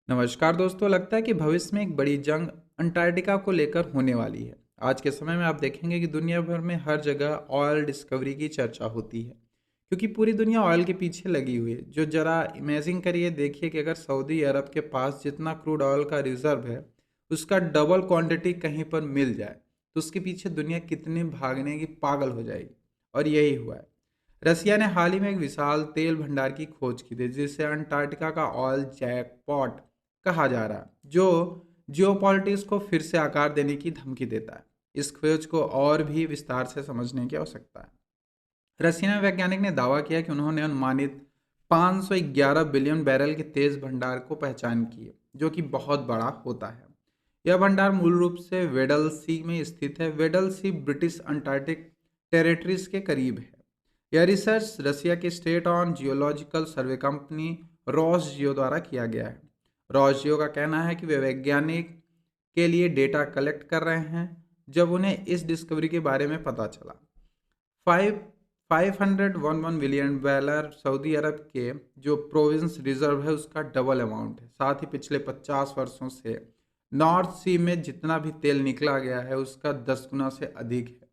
नमस्कार दोस्तों। लगता है कि भविष्य में एक बड़ी जंग अंटार्कटिका को लेकर होने वाली है। आज के समय में आप देखेंगे कि दुनिया भर में हर जगह ऑयल डिस्कवरी की चर्चा होती है, क्योंकि पूरी दुनिया ऑयल के पीछे लगी हुई है। जो जरा इमेजिन करिए, देखिए कि अगर सऊदी अरब के पास जितना क्रूड ऑयल का रिजर्व है, उसका डबल क्वांटिटी कहीं पर मिल जाए, तो उसके पीछे दुनिया कितनी भागने की पागल हो जाएगी। और यही हुआ है। रसिया ने हाल ही में एक विशाल तेल भंडार की खोज की थी, जिसे अंटार्कटिका का ऑयल जैकपॉट कहा जा रहा है, जो जियोपॉलिटिक्स को फिर से आकार देने की धमकी देता है। इस खोज को और भी विस्तार से समझने की आवश्यकता है। रशियन वैज्ञानिक ने दावा किया कि उन्होंने अनुमानित 511 बिलियन बैरल के तेज भंडार को पहचान की है, जो कि बहुत बड़ा होता है। यह भंडार मूल रूप से वेडल सी में स्थित है। Weddell sea British Antarctic territories के करीब है। यह रिसर्च रसिया की state owned geological survey company Rosgeo द्वारा किया गया है। रॉसजियो का कहना है कि वे वैज्ञानिक के लिए डेटा कलेक्ट कर रहे हैं जब उन्हें इस डिस्कवरी के बारे में पता चला। 511 बैरल सऊदी अरब के जो प्रोविंस रिजर्व है, उसका डबल अमाउंट है। साथ ही पिछले 50 वर्षों से नॉर्थ सी में जितना भी तेल निकला गया है, उसका 10 गुना से अधिक है।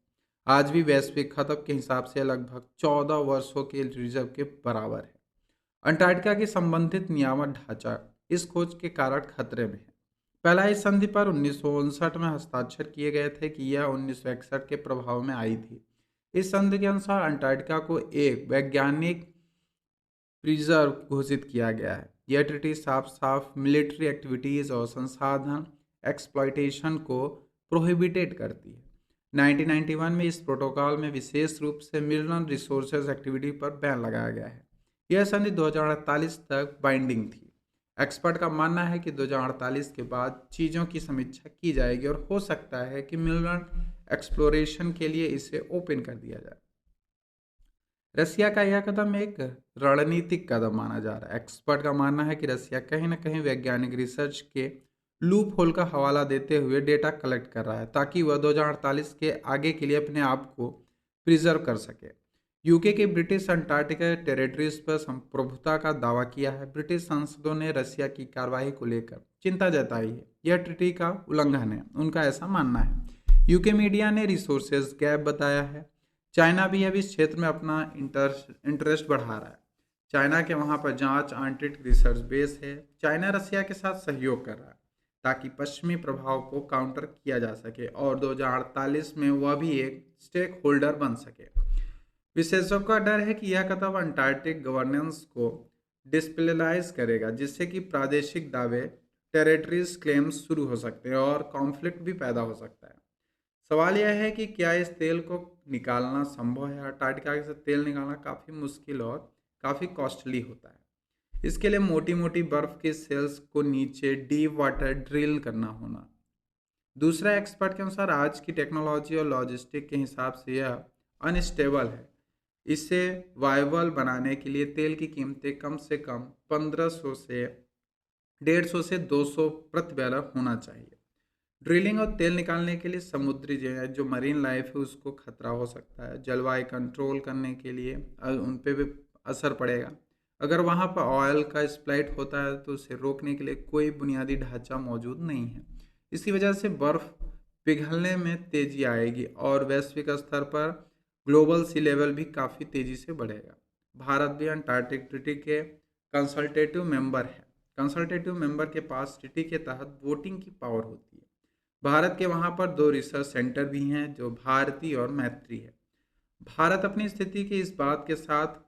आज भी वैश्विक खपत के हिसाब से लगभग 14 वर्षों के रिजर्व के बराबर है। अंटार्कटिका के संबंधित नियामक ढांचा इस खोज के कारण खतरे में है। पहला इस संधि पर 1959 में हस्ताक्षर किए गए थे कि यह 1961 के प्रभाव में आई थी। इस संधि के अनुसार अंटार्कटिका को एक वैज्ञानिक प्रिजर्व घोषित किया गया है। यह ट्रीटी साफ साफ मिलिट्री एक्टिविटीज और संसाधन एक्सप्लॉयटेशन को प्रोहिबिटेड करती है। 1991 में इस प्रोटोकॉल में विशेष रूप से मिनरल रिसोर्सेज एक्टिविटी पर बैन लगाया गया है। यह संधि 2048 तक बाइंडिंग थी। एक्सपर्ट का मानना है कि 2048 के बाद चीज़ों की समीक्षा की जाएगी और हो सकता है कि मिनरल एक्सप्लोरेशन के लिए इसे ओपन कर दिया जाए। रसिया का यह कदम एक रणनीतिक कदम माना जा रहा है। एक्सपर्ट का मानना है कि रसिया कहीं न कहीं वैज्ञानिक रिसर्च के लूप होल का हवाला देते हुए डेटा कलेक्ट कर रहा है, ताकि वह 2048 के आगे के लिए अपने आप को प्रिजर्व कर सके। यूके के ब्रिटिश अंटार्कटिका टेरिटरीज पर संप्रभुता का दावा किया है। ब्रिटिश सांसदों ने रसिया की कार्रवाई को लेकर चिंता जताई है। यह ट्रीटी का उल्लंघन है, उनका ऐसा मानना है। यूके मीडिया ने रिसोर्सेज गैप बताया है। चाइना भी अब इस क्षेत्र में अपना इंटरेस्ट बढ़ा रहा है। चाइना के वहाँ पर जांच आंतरिक रिसर्च बेस है। चाइना रसिया के साथ सहयोग कर रहा है, ताकि पश्चिमी प्रभाव को काउंटर किया जा सके और 2048 में वह भी एक स्टेक होल्डर बन सके। विशेषज्ञों का डर है कि यह कदम अंटार्कटिक गवर्नेंस को डिस्पिलिलाइज करेगा, जिससे कि प्रादेशिक दावे टेरिटरीज क्लेम्स शुरू हो सकते हैं और कॉन्फ्लिक्ट भी पैदा हो सकता है। सवाल यह है कि क्या इस तेल को निकालना संभव है। अंटार्कटिका से तेल निकालना काफ़ी मुश्किल और काफ़ी कॉस्टली होता है। इसके लिए मोटी मोटी बर्फ के सेल्स को नीचे डीप वाटर ड्रिल करना होना। दूसरा एक्सपर्ट के अनुसार आज की टेक्नोलॉजी और लॉजिस्टिक के हिसाब से यह अनस्टेबल है। इसे वायबल बनाने के लिए तेल की कीमतें कम से कम 1500 से 150 से 200 प्रति बैरल होना चाहिए। ड्रिलिंग और तेल निकालने के लिए समुद्री जो मरीन लाइफ है, उसको खतरा हो सकता है। जलवायु कंट्रोल करने के लिए उन पे भी असर पड़ेगा। अगर वहाँ पर ऑयल का स्प्लाइट होता है, तो उसे रोकने के लिए कोई बुनियादी ढांचा मौजूद नहीं है। इसी वजह से बर्फ़ पिघलने में तेजी आएगी और वैश्विक स्तर पर ग्लोबल सी लेवल भी काफ़ी तेज़ी से बढ़ेगा। भारत भी अंटार्कटिक ट्रीटी के कंसल्टेटिव मेंबर है। कंसल्टेटिव मेंबर के पास ट्रीटी के तहत वोटिंग की पावर होती है। भारत के वहाँ पर 2 रिसर्च सेंटर भी हैं, जो भारती और मैत्री है। भारत अपनी स्थिति की इस बात के साथ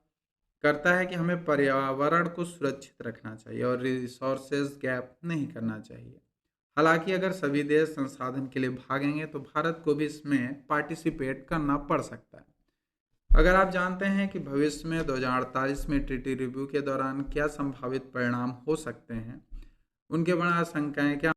करता है कि हमें पर्यावरण को सुरक्षित रखना चाहिए और रिसोर्सेज गैप नहीं करना चाहिए। हालांकि अगर सभी देश संसाधन के लिए भागेंगे, तो भारत को भी इसमें पार्टिसिपेट करना पड़ सकता है। अगर आप जानते हैं कि भविष्य में 2048 में ट्रीटी रिव्यू के दौरान क्या संभावित परिणाम हो सकते हैं, उनके बड़ा आशंकाएं क्या